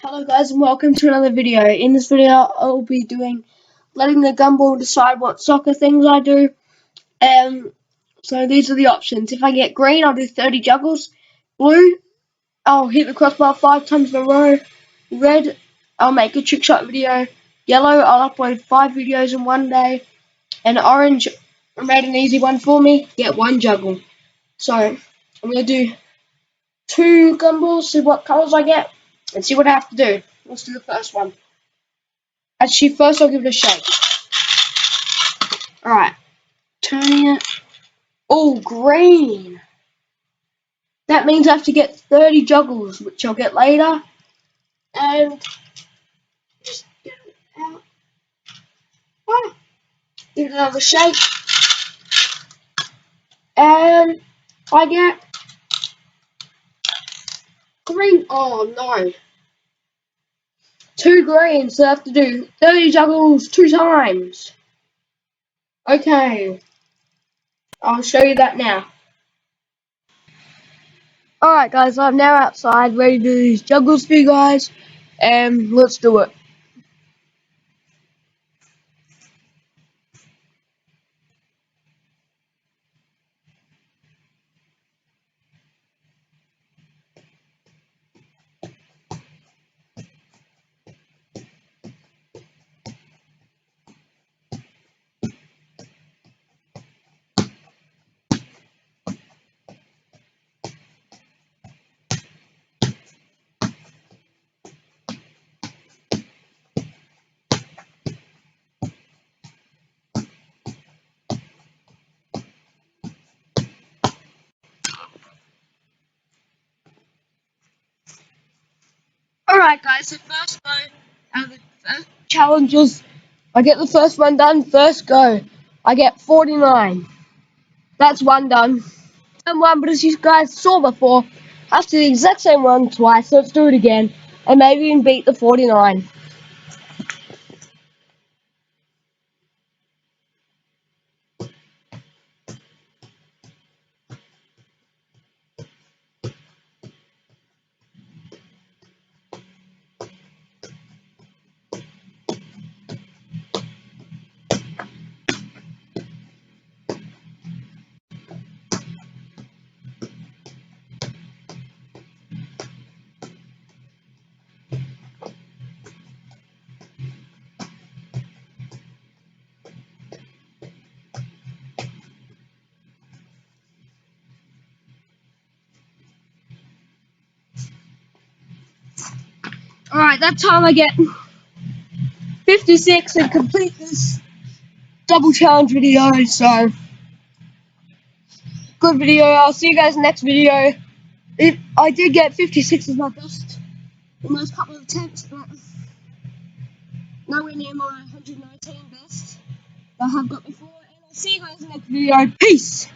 Hello guys and welcome to another video. In this video I'll be letting the gumball decide what soccer things I do. So these are the options. If I get green I'll do 30 juggles. Blue, I'll hit the crossbar 5 times in a row. Red, I'll make a trick shot video. Yellow, I'll upload 5 videos in one day. And orange, I made an easy one for me, get 1 juggle. So I'm going to do 2 gumballs, see what colours I get, and see what I have to do. Let's do the first one. Actually, first I'll give it a shake. Alright, turning it. Oh, green! That means I have to get 30 juggles, which I'll get later. And just get it out. Oh, give it another shake. And I get green. Oh no. 2 greens, so I have to do 30 juggles 2 times. Okay, I'll show you that now. Alright guys, I'm now outside ready to do these juggles for you guys. And let's do it. Alright guys, so first go, the first challenges, I get the first one done, first go. I get 49. That's one done. And one, but as you guys saw before, I have to do the exact same one twice, so let's do it again. And maybe even beat the 49. Alright, that time I get 56 and complete this double challenge video, so good video. I'll see you guys next video. I did get 56 as my best in those couple of attempts, but nowhere near my 119 best that I have got before. And I'll see you guys in the next video. Peace!